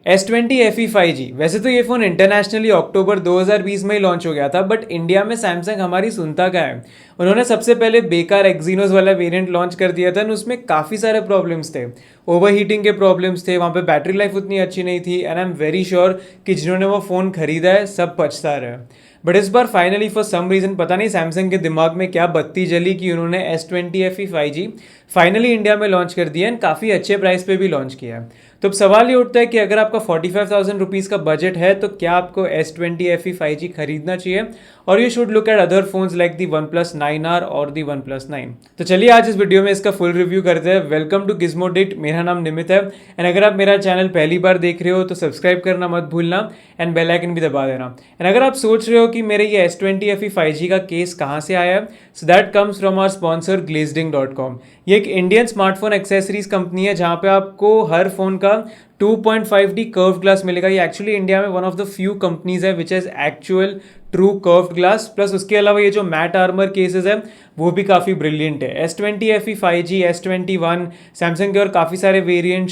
S20 FE 5G। वैसे तो ये फ़ोन इंटरनेशनली अक्टूबर 2020 में ही लॉन्च हो गया था, बट इंडिया में सैमसंग हमारी सुनता क्या है। उन्होंने सबसे पहले बेकार एक्जीनोस वाला वेरिएंट लॉन्च कर दिया था और उसमें काफ़ी सारे प्रॉब्लम्स थे। ओवर हीटिंग के प्रॉब्लम्स थे, वहाँ पे बैटरी लाइफ उतनी अच्छी नहीं थी, and I am very sure कि जिन्होंने वो फ़ोन खरीदा है सब पछता रहे। बट इस बार फाइनली फॉर सम रीज़न पता नहीं सैमसंग के दिमाग में क्या बत्ती जली कि उन्होंने S20 FE 5G finally India में लॉन्च कर दिया एंड काफ़ी अच्छे प्राइस पे भी लॉन्च किया है। तो अब सवाल ये उठता है कि अगर आपका 45,000 रुपीज़ का बजट है तो क्या आपको S20 FE 5G खरीदना चाहिए, और you should look at other phones like the OnePlus 9R और दी OnePlus 9। तो चलिए आज इस वीडियो में इसका फुल रिव्यू करते हैं। वेलकम टू Gizmoddict, मेरा नाम निमित है, एंड अगर आप मेरा चैनल पहली बार देख रहे हो तो सब्सक्राइब करना मत भूलना एंड बेल आइकन भी दबा देना। एंड अगर आप सोच रहे हो कि मेरे ये S20 FE 5G का केस कहाँ से आया है, so that comes from our sponsor glazeding.com। ये एक इंडियन स्मार्टफोन एक्सेसरीज कंपनी है जहाँ पे आपको हर फोन का 2.5D कर्व ग्लास मिलेगा। ये एक्चुअली इंडिया में one of the few companies है which has actual true curved glass, plus उसके अलावा ये जो मैट आर्मर केसेस है वो भी काफ़ी ब्रिलियंट है। S20 FE 5G, S21, Samsung के और काफ़ी सारे variant,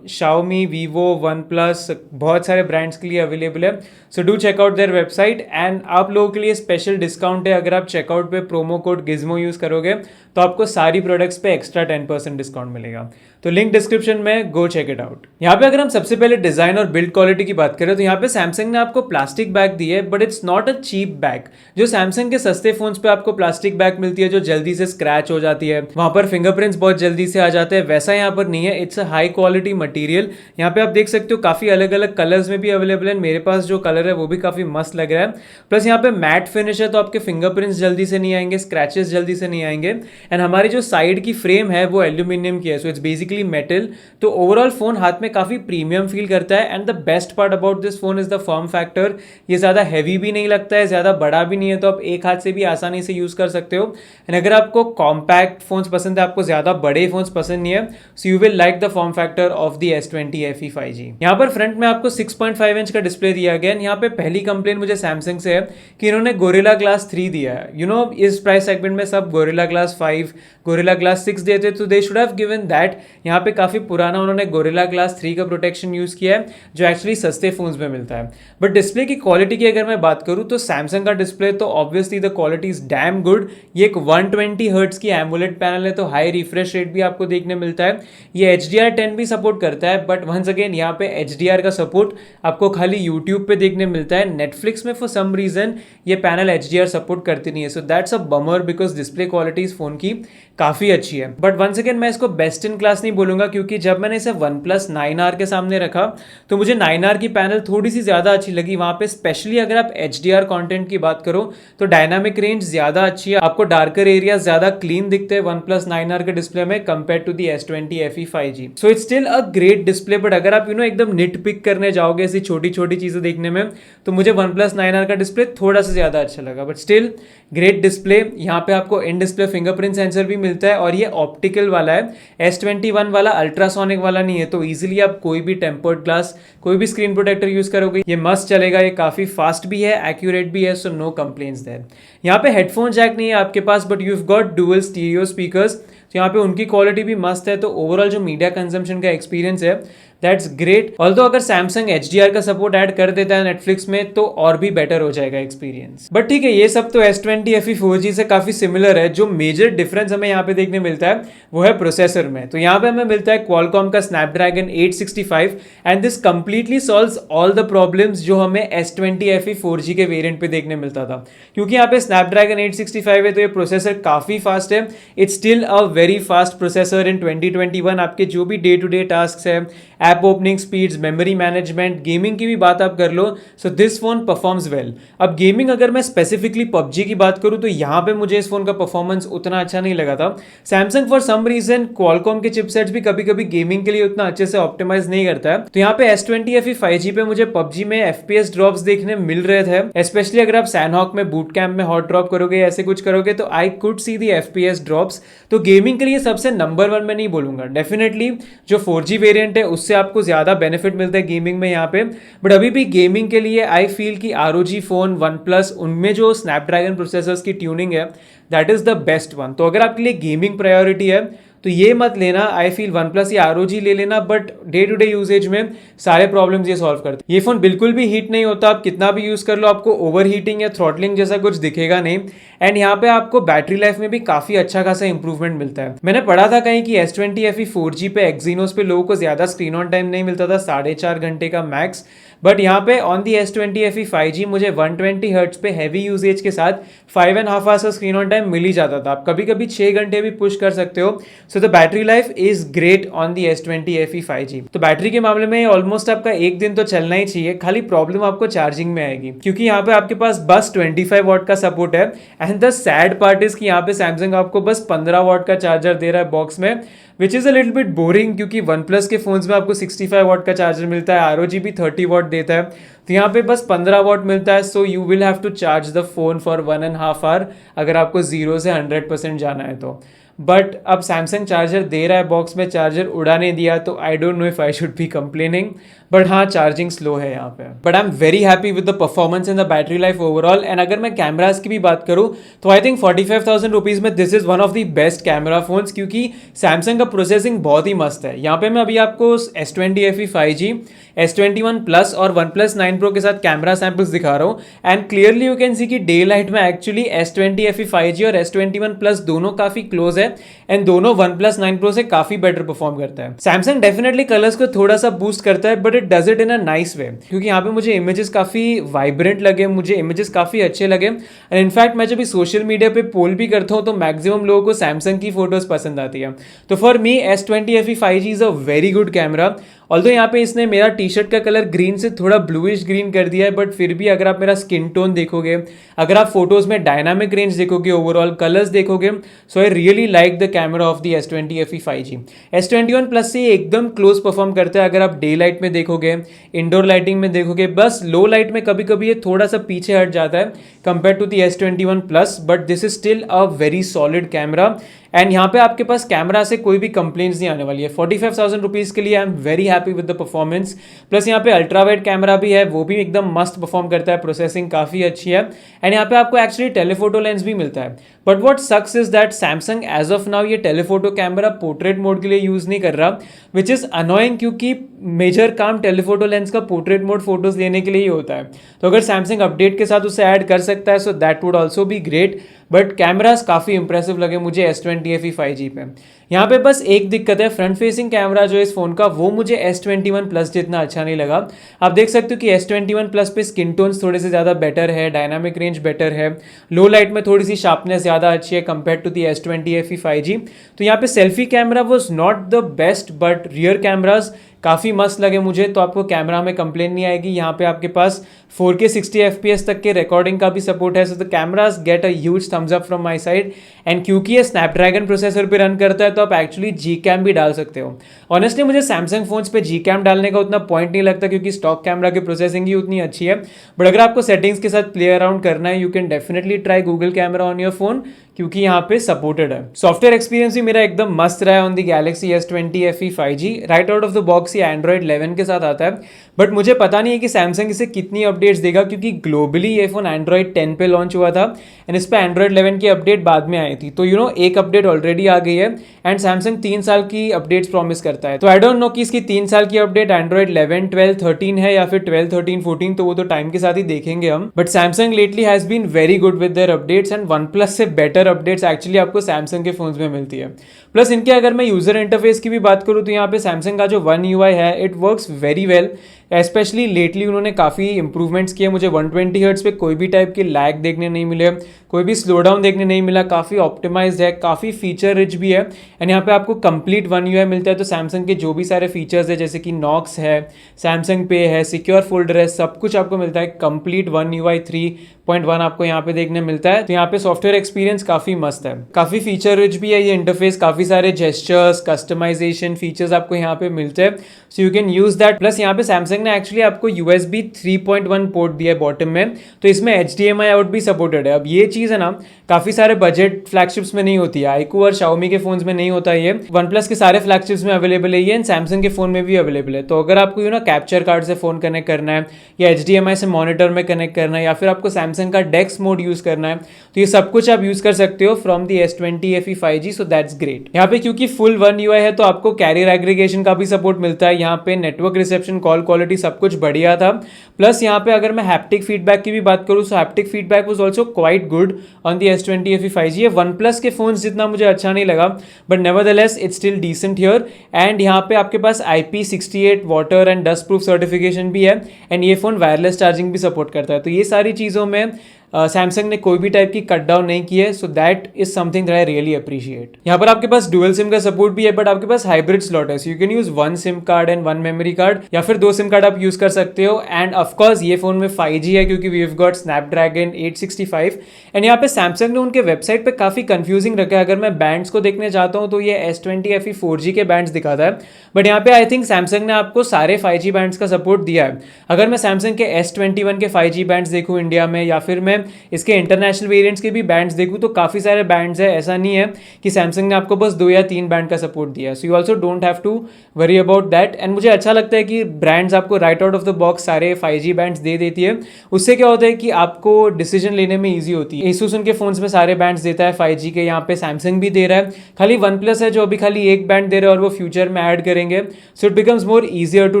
Xiaomi, Vivo, one plus, बहुत सारे ब्रांड्स के लिए अवेलेबल है। So do check out their website, and आप लोगों के लिए स्पेशल डिस्काउंट है। अगर आप चेकआउट पे प्रोमो कोड गिज्मो यूज़ करोगे तो आपको सारी प्रोडक्ट्स पे एक्स्ट्रा 10% डिस्काउंट मिलेगा। तो लिंक डिस्क्रिप्शन में, गो चेक इट आउट। यहाँ पे अगर हम सबसे पहले डिजाइन और बिल्ड क्वालिटी की बात करें तो यहाँ पे सैमसंग ने आपको प्लास्टिक बैग दी है, but it's not a cheap bag. जो सैमसंग के सस्ते फोन्स पे आपको प्लास्टिक बैग मिलती है जो जल्दी से स्क्रैच हो जाती है, वहां पर फिंगरप्रिंट्स बहुत जल्दी से आ जाते हैं, वैसा यहाँ पर नहीं है। It's a high quality material. यहाँ पे आप देख सकते हो काफी अलग अलग कलर्स में भी अवेलेबल है। मेरे पास जो कलर है वो भी काफी मस्त लग रहा है। प्लस यहाँ पे मैट फिनिश है तो आपके फिंगरप्रिंट्स जल्दी से नहीं आएंगे, स्क्रैचेस जल्दी से नहीं आएंगे। एंड हमारी जो साइड की फ्रेम है वो एल्यूमिनियम की है, सो इट्स बेसिकली मेटल। तो ओवरऑल फोन हाथ में काफी प्रीमियम फील करता है। And the best part about this phone is the form factor. ये ज्यादा हैवी भी नहीं लगता है, ज्यादा बड़ा भी नहीं है, तो आप एक हाथ से भी आसानी से यूज कर सकते हो। एंड अगर आपको कॉम्पैक्ट फोन्स पसंद है, आपको ज्यादा बड़े फोन्स पसंद नहीं है, so you will like the form factor of the S20 FE 5G। यहाँ पर फ्रंट में आपको 6.5 इंच का डिस्प्ले दिया गया है। यहाँ पे पहली कंप्लेन मुझे सैमसंग से है कि इन्होंने गोरिल्ला ग्लास 3 दिया है। यू नो, इस प्राइस सेगमेंट में सब गोरिल्ला ग्लास 5, गोरिल्ला ग्लास 6 देते, तो they should have given that. यहाँ पे काफी पुराना उन्होंने गोरिल्ला ग्लास 3 का प्रोटेक्शन यूज किया है जो एक्चुअली सस्ते फोन्स में मिलता है। बट डिस्प्ले की क्वालिटी की अगर मैं बात करूं तो सैमसंग का डिस्प्ले तो obviously the quality is damn good. ये एक 120 हर्ट्ज की एमोलेड पैनल है, तो हाई रिफ्रेश रेट भी आपको देखने मिलता है। ये HDR10 भी सपोर्ट करता है, बट वंस अगेन यहाँ पे HDR का सपोर्ट आपको खाली यूट्यूब पे देखने मिलता है। नेटफ्लिक्स में फॉर सम रीजन ये पैनल HDR सपोर्ट करती नहीं है, so that's a bummer because display quality इस फोन की काफी अच्छी है। बट वंस अगेन मैं इसको बेस्ट इन क्लास नहीं बोलूंगा, क्योंकि जब मैंने इसे OnePlus 9R के सामने रखा तो मुझे 9R की पैनल थोड़ी सी ज्यादा अच्छी लगी। वहां पे स्पेशली अगर आप HDR कंटेंट की बात करो तो डायनामिक रेंज ज्यादा अच्छी है, आपको डार्कर एरिया ज्यादा क्लीन दिखते हैं OnePlus 9R के डिस्प्ले में compare to the S20 FE 5G। So it's still a great display, but अगर आप एकदम निट पिक करने जाओगे ऐसी छोटी छोटी चीजें देखने में तो मुझे OnePlus 9R का डिस्प्ले थोड़ा सा ज्यादा अच्छा लगा। But still great display. यहाँ पे आपको इन डिस्प्ले फिंगरप्रिंट सेंसर भी मिलता है और ये ऑप्टिकल वाला है। S21 वाला अल्ट्रासोनिक वाला नहीं है, तो इजीली आप कोई भी टेम्पर्ड ग्लास, कोई भी स्क्रीन प्रोटेक्टर यूज करोगे ये मस्त चलेगा। ये काफी फास्ट भी है, एक्यूरेट भी है, सो नो कंप्लेंट्स देयर। यहाँ पे हेडफोन जैक नहीं है आपके पास, but you have got dual stereo speakers, तो यहाँ पे उनकी क्वालिटी भी मस्त है। तो ओवरऑल जो मीडिया कंजम्पशन का एक्सपीरियंस है दैट्स ग्रेट। ऑल्दो अगर सैमसंग HDR का सपोर्ट ऐड कर देता है नेटफ्लिक्स में तो और भी बेटर हो जाएगा एक्सपीरियंस। बट ठीक है, ये सब तो S20 FE 4G से काफी सिमिलर है। जो मेजर डिफरेंस हमें यहाँ पे देखने मिलता है वो है प्रोसेसर में। तो यहाँ पे हमें मिलता है Qualcomm का Snapdragon 865, and this completely solves all the problems जो हमें S20 FE 4G के वेरिएंट पे देखने मिलता था। क्योंकि यहाँ पे Snapdragon 865 है तो ये प्रोसेसर काफी फास्ट है। It's still a very fast processor in 2021। आपके जो भी डे टू डे टास्क है, app opening speeds, memory management, gaming की भी बात आप कर लो, so this phone performs well. अब गेमिंग अगर मैं स्पेसिफिकली PUBG की बात करूं तो यहां पे मुझे इस फोन का परफॉर्मेंस उतना अच्छा नहीं लगा था। Samsung for some reason Qualcomm के चिपसेट्स भी कभी कभी गेमिंग के लिए उतना अच्छे से ऑप्टिमाइज नहीं करता है। तो यहाँ पे S20 FE 5G पे मुझे PUBG में FPS ड्रॉप्स देखने मिल रहे थे, स्पेशली अगर आप सैनहॉक में बूट कैंप में हॉट ड्रॉप करोगे, ऐसे कुछ करोगे तो I could see the FPS drops. तो गेमिंग के लिए सबसे नंबर 1 में नहीं बोलूंगा, डेफिनेटली जो 4G वेरिएंट है उससे आपको ज्यादा बेनिफिट मिलता है गेमिंग में यहाँ पे। बट अभी भी गेमिंग के लिए आई फील कि ROG फोन, OnePlus, उनमें जो स्नैपड्रैगन प्रोसेसर्स की ट्यूनिंग है that is the best one. तो अगर आपके लिए गेमिंग प्रायोरिटी है तो ये मत लेना, आई फील वन प्लस या ROG ले लेना, but day to day usage में सारे प्रॉब्लम्स ये सॉल्व करते हैं। ये फोन बिल्कुल भी हीट नहीं होता, आप कितना भी यूज कर लो आपको ओवर हीटिंग या थ्रॉटलिंग जैसा कुछ दिखेगा नहीं। एंड यहाँ पे आपको बैटरी लाइफ में भी काफी अच्छा खासा इंप्रूवमेंट मिलता है। मैंने पढ़ा था कहीं कि S20 FE 4G पे एक्जीनोस पे लोगों को ज्यादा स्क्रीन ऑन टाइम नहीं मिलता था, 4.5 घंटे का मैक्स, बट यहाँ पे on the S20 FE 5G मुझे 120 हर्ट्ज पे हैवी यूजेज के साथ 5.5 आवर्स का स्क्रीन ऑन टाइम मिल ही जाता था। आप कभी कभी 6 घंटे भी पुश कर सकते हो। So the battery life is great on the S20 FE 5G। तो बैटरी के मामले में ऑलमोस्ट आपका एक दिन तो चलना ही चाहिए, खाली प्रॉब्लम आपको चार्जिंग में आएगी, क्योंकि यहाँ पे आपके पास बस 25 वॉट का सपोर्ट है। And the sad part is कि यहाँ पे सैमसंग आपको बस 15 वॉट का चार्जर दे रहा है बॉक्स में, which is a little bit boring, क्योंकि वन प्लस के फोन्स में आपको 65 वॉट का चार्जर मिलता है, ROG भी 30 वॉट देता है, तो यहाँ पे बस 15 वॉट मिलता है। So you will have to charge the phone for 1.5 hour अगर आपको 0 से 100% जाना है तो। बट अब सैमसंग चार्जर दे रहा है बॉक्स में, चार्जर उड़ा नहीं दिया, तो I don't know if I should be complaining, but हाँ चार्जिंग स्लो है यहाँ पे। But I am very happy with the performance and the battery life overall. And अगर मैं कैमराज की भी बात करूँ तो आई थिंक 45,000 रुपीज में this is one of the best camera phones, क्योंकि सैमसंग का प्रोसेसिंग बहुत ही मस्त है। यहाँ पे मैं अभी आपको S20 FE 5G, S21 Plus और OnePlus 9 Pro के साथ कैमरा सैंपल्स दिखा रहा हूँ, and clearly you can see कि डे लाइट में एक्चुअली S20 FE 5G और S21 Plus दोनों काफी क्लोज है, एंड दोनों OnePlus 9 Pro से काफी बेटर परफॉर्म करता है। सैमसंग डेफिनेटली कलर्स को थोड़ा सा बूस्ट करता है, but it does it in a nice way, क्योंकि यहाँ पे मुझे इमेजेस काफी वाइब्रेंट लगे, मुझे इमेजेस काफी अच्छे लगे। एंड इनफैक्ट मैं जब भी सोशल मीडिया पे पोल भी करता हूँ तो मैक्सिमम लोगों को सैमसंग की फोटोज पसंद आती है। तो for me S20 FE 5G is a very good camera. Although यहाँ पे इसने मेरा टी शर्ट का कलर ग्रीन से थोड़ा ब्लूइश ग्रीन कर दिया है, बट फिर भी अगर आप मेरा स्किन टोन देखोगे, अगर आप फोटोज में डायनामिक रेंज देखोगे, ओवरऑल कलर्स देखोगे, so I really like the camera of the S20 FE 5G। S21 Plus से एकदम क्लोज परफॉर्म करता है अगर आप डे लाइट में देखोगे, इंडोर लाइटिंग में देखोगे। बस लो लाइट में कभी कभी ये थोड़ा सा पीछे हट जाता है compare to the S21 Plus, but this is still a very solid camera. And यहाँ पे आपके पास कैमरा से कोई भी कंप्लेंट्स नहीं आने वाली है। 45,000 रुपीज के लिए I am very happy with the performance. Plus यहाँ पे अल्ट्रा वाइड कैमरा भी है, वो भी एकदम मस्त परफॉर्म करता है, प्रोसेसिंग काफी अच्छी है। एंड यहाँ पे आपको एक्चुअली टेलीफोटो लेंस भी मिलता है, but what sucks is that Samsung as of now ये टेलीफोटो कैमरा पोर्ट्रेट मोड के लिए यूज नहीं कर रहा, विच इज अनोइंग, क्योंकि मेजर काम टेलीफोटो लेंस का पोर्ट्रेट मोड फोटोज लेने के लिए ही होता है। तो अगर सैमसंग अपडेट के साथ उसे ऐड कर सकता है so that would also be great. But cameras काफी इंप्रेसिव लगे मुझे S20 FE 5G पे। यहाँ पे बस एक दिक्कत है, फ्रंट फेसिंग कैमरा जो इस फोन का, वो मुझे S21 Plus जितना अच्छा नहीं लगा। आप देख सकते हो कि S21 Plus पे स्किन टोन्स थोड़े से ज्यादा बेटर है, डायनामिक रेंज बेटर है, लो लाइट में थोड़ी सी शार्पनेस ज्यादा अच्छी है compare to the S20 FE 5G। तो यहाँ पे selfie camera was not the best, but rear cameras काफ़ी मस्त लगे मुझे, तो आपको कैमरा में कंप्लेन नहीं आएगी। यहाँ पे आपके पास 4K 60 FPS तक के रिकॉर्डिंग का भी सपोर्ट है, so the cameras get a huge thumbs up from my side. And क्योंकि ये स्नैपड्रैगन प्रोसेसर पे रन करता है तो आप एक्चुअली Gcam भी डाल सकते हो। ऑनेस्टली मुझे सैमसंग फोन्स पे Gcam डालने का उतना पॉइंट नहीं लगता, क्योंकि स्टॉक कैमरा की प्रोसेसिंग ही उतनी अच्छी है। बट अगर आपको सेटिंग्स के साथ प्ले अराउंड करना है, you can definitely try Google camera on your phone, क्योंकि यहाँ पे सपोर्टेड है। सॉफ्टवेयर एक्सपीरियंस भी मेरा एकदम मस्त रहा है on the Galaxy S20 FE 5G। Right out of the box ये Android 11 के साथ आता है, बट मुझे पता नहीं है कि सैमसंग इसे कितनी अपडेट्स देगा, क्योंकि ग्लोबली ये फोन Android 10 पे लॉन्च हुआ था एंड इस पे Android 11 की अपडेट बाद में आई थी। तो यू नो एक अपडेट ऑलरेडी आ गई है एंड सैमसंग 3 साल की अपडेट्स प्रॉमिस करता है। तो आई डोंट नो कि इसकी 3 साल की अपडेट Android 11, 12, 13 है या फिर 12, 13, 14, तो वो तो टाइम के साथ ही देखेंगे हम। But Samsung lately has been very good with their updates, and OnePlus से बेटर अपडेट्स एक्चुअली आपको सैमसंग के फोन्स में मिलती है। प्लस इनके अगर मैं यूजर इंटरफेस की भी बात करूँ तो यहाँ पे सैमसंग का जो One UI है, it works very well. Specially lately उन्होंने काफ़ी इंप्रूवमेंट्स किए, मुझे 120 हर्ट्ज पे कोई भी टाइप की लैग देखने नहीं मिले, कोई भी स्लो डाउन देखने नहीं मिला, काफ़ी ऑप्टिमाइज्ड है, काफ़ी फीचर रिच भी है। एंड यहाँ पे आपको कंप्लीट One UI मिलता है, तो सैमसंग के जो भी सारे फीचर्स है जैसे कि नॉक्स है, सैमसंग पे है, सिक्योर फोल्डर है, सब कुछ आपको मिलता है। कंप्लीट One UI 3.1 आपको यहाँ पे देखने मिलता है। तो यहाँ पे सॉफ्टवेयर एक्सपीरियंस काफ़ी मस्त है, काफ़ी फीचर रिच भी है ये इंटरफेस, काफ़ी सारे जेस्चर्स, कस्टमाइजेशन फीचर्स आपको यहाँ पे मिलते हैं, so you can use that. Plus यहाँ पे सैमसंग सैमसंग ने एक्चुअली आपको USB 3.1 पोर्ट दिया है बॉटम में, तो इसमें HDMI आउट भी सपोर्टेड है। अब ये चीज़ है ना काफ़ी सारे बजट फ्लैगशिप्स में नहीं होती है, आईकू और शाओमी के फोन्स में नहीं होता है ये, OnePlus के सारे फ्लैगशिप्स में अवेलेबल है ये, एंड सैमसंग के फोन में भी अवेलेबल है। तो अगर आपको कैप्चर कार्ड से फोन कनेक्ट करना है या HDMI से मॉनिटर में कनेक्ट करना है या फिर आपको सैमसंग का डेक्स मोड यूज़ करना है, तो ये सब कुछ आप यूज़ कर सकते हो from the S20 FE 5G, so that's great. यहाँ पे क्योंकि फुल वन UI है तो आपको कैरियर एग्रीगेशन का भी सपोर्ट मिलता है, यहाँ पे नेटवर्क रिसेप्शन, कॉल क्वालिटी सब कुछ बढ़िया था। प्लस यहाँ पे अगर मैं हैप्टिक फीडबैक की भी बात करूँ, so haptic feedback was also quite good on the S20 FE 5G। ये OnePlus के फोन्स जितना मुझे अच्छा नहीं लगा, but nevertheless it's still decent here. And यहाँ पे आपके पास IP68 water and dust proof certification भी है, एंड ये फोन वायरलेस चार्जिंग भी सपोर्ट करता है। तो ये सारी चीज़ों में सैमसंग ने कोई भी टाइप की कट डाउन नहीं की है, so that is something that I really appreciate. यहाँ पर आपके पास डुअल सिम का सपोर्ट भी है, बट आपके पास हाइब्रिड स्लॉट है, so you can use 1 SIM card and 1 memory card, या फिर 2 सिम कार्ड आप यूज कर सकते हो। एंड ऑफकोर्स ये फोन में 5G है क्योंकि we have got Snapdragon 865। And यहाँ पे सैमसंग ने उनके वेबसाइट पे काफी कंफ्यूजिंग रखा है। अगर मैं बैंड्स को देखने जाता हूँ तो ये S20 FE 4G के बैंड्स दिखाता है, बट यहाँ पे आई थिंक सैमसंग ने आपको सारे 5G बैंड्स का सपोर्ट दिया है। अगर मैं सैमसंग के S21 के 5G बैंड्स देखूँ इंडिया में, या फिर मैं इसके इंटरनेशनल वेरिएंट्स के भी बैंड्स देखूँ, तो काफ़ी सारे बैंड्स है। ऐसा नहीं है कि सैमसंग ने आपको बस 2 या 3 बैंड का सपोर्ट दिया है, so you also don't have to worry about that. And मुझे अच्छा लगता है कि ब्रांड्स आपको right out of the box सारे 5G बैंड्स दे देती है। उससे क्या होता है कि आपको डिसीजन लेने में ईजी होती है। Asus उनके फोन्स में सारे बैंड्स देता है 5G के, यहाँ पे सैमसंग भी दे रहा है। खाली OnePlus है जो अभी खाली एक बैंड दे रहा है और वो फ्यूचर में ऐड करेंगे, so it becomes more easier to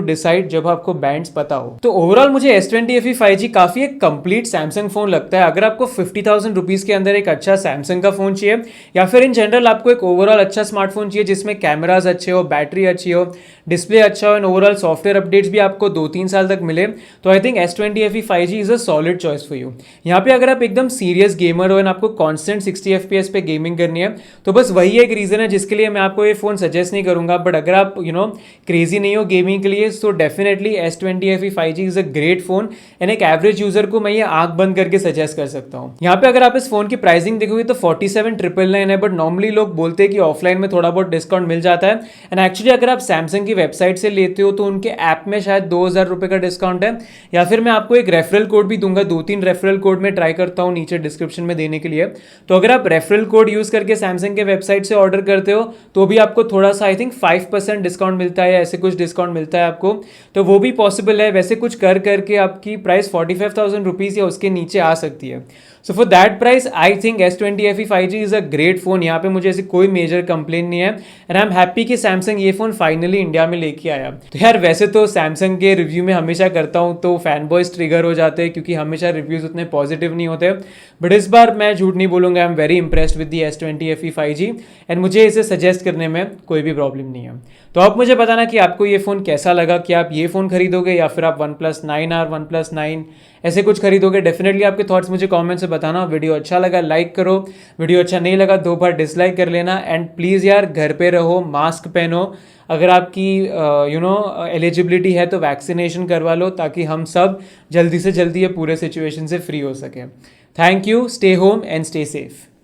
decide जब आपको बैंड्स पता हो। तो ओवरऑल मुझे S20 FE 5G काफी एक कंप्लीट सैमसंग फोन लगता है। अगर आपको 50,000 रुपीज के अंदर एक अच्छा सैमसंग का फोन चाहिए, या फिर इन जनरल आपको एक ओवरऑल अच्छा स्मार्टफोन चाहिए जिसमें कैमराज अच्छे हो, बैटरी अच्छी हो, डिस्प्ले अच्छा हो, एंड ओवरऑल सॉफ्टवेयर अपडेट्स भी आपको 2-3 साल तक मिले, तो I think S20 FE 5G is a solid choice for you. यहाँ पे अगर आप एकदम सीरियस गेमर हो एंड आपको कॉन्स्टेंट 60 FPS पे गेमिंग करनी है, तो बस वही एक रीजन है जिसके लिए मैं आपको ये फोन सजेस्ट नहीं करूंगा। बट अगर आप क्रेजी नहीं हो गेमिंग के लिए, तो definitely S20 FE 5G is a great phone, and एक एवरेज यूजर को मैं ये आंख बंद करके सजेस्ट कर सकता हूँ। यहाँ पे अगर आप इस फोन की प्राइसिंग देखोगे तो 47,999 है, बट नॉर्मली लोग बोलते हैं कि ऑफलाइन में थोड़ा बहुत डिस्काउंट मिल जाता है। एंड एक्चुअली अगर आप सैमसंग की वेबसाइट से लेते हो तो उनके ऐप में शायद 2,000 रुपए का डिस्काउंट है, या फिर मैं आपको एक रेफरल कोड भी दूंगा। 2-3 रेफरल कोड में ट्राई करता हूँ नीचे डिस्क्रिप्शन में देने के लिए। तो अगर आप रेफरल कोड यूज करके सैमसंग के वेबसाइट से ऑर्डर करते हो तो भी आपको थोड़ा सा आई थिंक 5% डिस्काउंट मिलता है, या ऐसे कुछ डिस्काउंट मिलता है आपको, तो वो भी पॉसिबल है। वैसे कुछ कर करके आपकी प्राइस 45,000 रुपीज या उसके नीचे आ सकती है। So for that price I think S20 FE 5G is a great phone. यहाँ पे मुझे ऐसी कोई मेजर कंप्लेन नहीं है, एंड आई एम हैप्पी कि सैमसंग ये फोन फाइनली इंडिया में लेके आया। तो यार वैसे तो सैमसंग के रिव्यू में हमेशा करता हूँ तो फैन बॉयज ट्रिगर हो जाते हैं क्योंकि हमेशा रिव्यूज उतने पॉजिटिव नहीं होते, बट इस बार मैं झूठ नहीं बोलूंगा, I am very impressed with the S20 FE 5G, and मुझे इसे सजेस्ट करने में कोई भी प्रॉब्लम नहीं है। तो आप मुझे बताना कि आपको ये फोन कैसा लगा, कि आप ये फोन खरीदोगे या फिर आप OnePlus 9R, OnePlus 9 ऐसे कुछ खरीदोगे। डेफिनेटली आपके थॉट्स मुझे कमेंट से बताना। वीडियो अच्छा लगा लाइक करो, वीडियो अच्छा नहीं लगा 2 बार डिसलाइक कर लेना, एंड प्लीज़ यार घर पे रहो, मास्क पहनो, अगर आपकी एलिजिबिलिटी है तो वैक्सीनेशन करवा लो, ताकि हम सब जल्दी से जल्दी ये पूरे सिचुएशन से फ्री हो सकें। Thank you, stay home and stay safe.